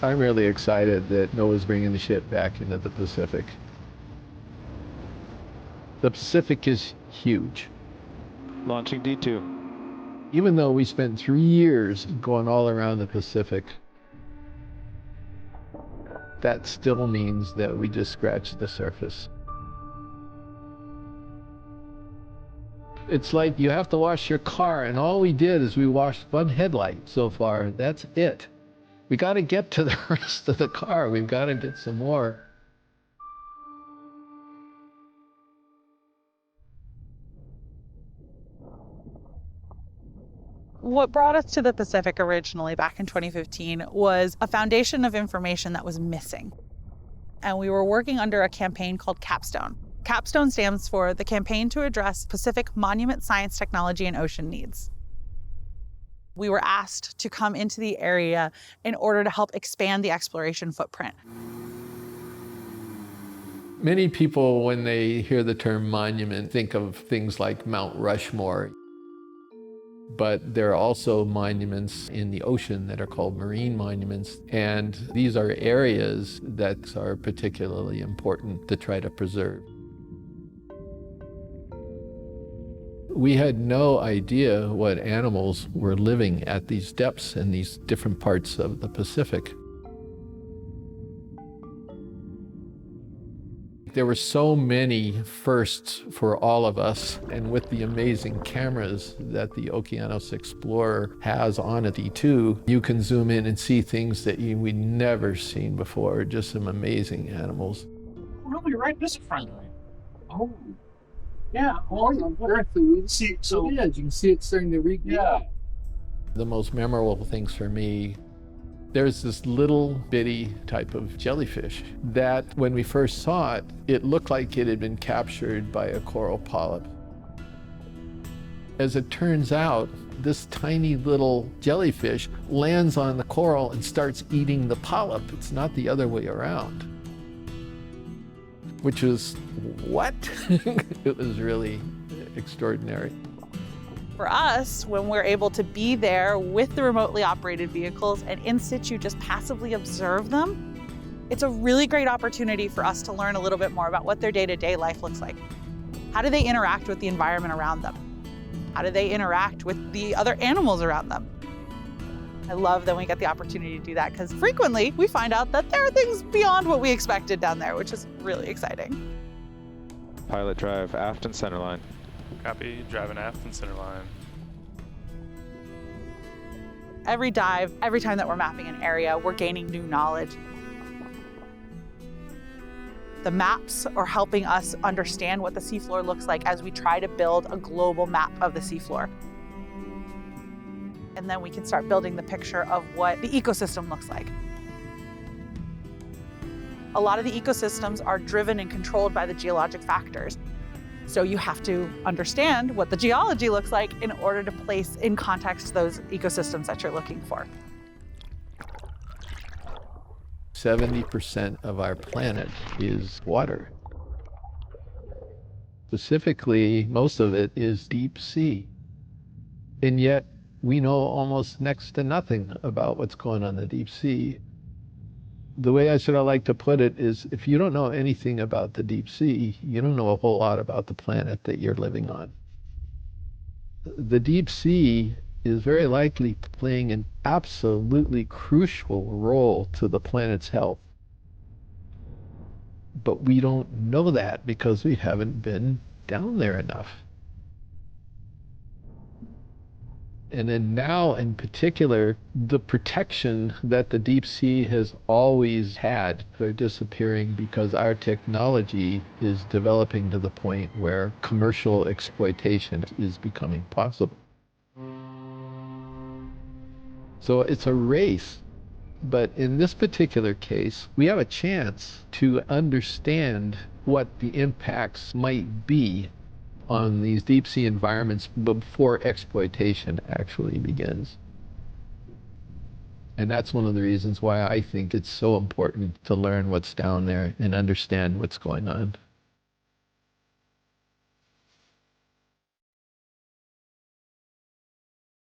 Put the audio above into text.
I'm really excited that NOAA's bringing the ship back into the Pacific. The Pacific is huge. Launching D2. Even though we spent 3 years going all around the Pacific, that still means that we just scratched the surface. It's like you have to wash your car, and all we did is we washed one headlight so far. That's it. We got to get to the rest of the car. We've got to get some more. What brought us to the Pacific originally back in 2015 was a foundation of information that was missing. And we were working under a campaign called Capstone. Capstone stands for the Campaign to Address Pacific Monument Science, Technology, and Ocean Needs. We were asked to come into the area in order to help expand the exploration footprint. Many people, when they hear the term monument, think of things like Mount Rushmore. But there are also monuments in the ocean that are called marine monuments. And these are areas that are particularly important to try to preserve. We had no idea what animals were living at these depths in these different parts of the Pacific. There were so many firsts for all of us, and with the amazing cameras that the Okeanos Explorer has on a D2, you can zoom in and see things that we'd never seen before, just some amazing animals. Really, right? This is front. Oh. Yeah, oh, yeah. You can see, so it is. You can see it starting to read. Yeah. The most memorable things for me, there's this little bitty type of jellyfish that when we first saw it, it looked like it had been captured by a coral polyp. As it turns out, this tiny little jellyfish lands on the coral and starts eating the polyp. It's not the other way around. Which was, what? It was really extraordinary. For us, when we're able to be there with the remotely operated vehicles and in situ just passively observe them, it's a really great opportunity for us to learn a little bit more about what their day-to-day life looks like. How do they interact with the environment around them? How do they interact with the other animals around them? I love that we get the opportunity to do that because frequently we find out that there are things beyond what we expected down there, which is really exciting. Pilot drive aft and centerline. Copy, driving aft and centerline. Every dive, every time that we're mapping an area, we're gaining new knowledge. The maps are helping us understand what the seafloor looks like as we try to build a global map of the seafloor. And then we can start building the picture of what the ecosystem looks like. A lot of the ecosystems are driven and controlled by the geologic factors. So you have to understand what the geology looks like in order to place in context those ecosystems that you're looking for. 70% of our planet is water. Specifically, most of it is deep sea. And yet, we know almost next to nothing about what's going on in the deep sea. The way I sort of like to put it is, if you don't know anything about the deep sea, you don't know a whole lot about the planet that you're living on. The deep sea is very likely playing an absolutely crucial role to the planet's health. But we don't know that because we haven't been down there enough. And then now, in particular, the protection that the deep sea has always had, they're disappearing because our technology is developing to the point where commercial exploitation is becoming possible. So it's a race. But in this particular case, we have a chance to understand what the impacts might be on these deep sea environments before exploitation actually begins. And that's one of the reasons why I think it's so important to learn what's down there and understand what's going on.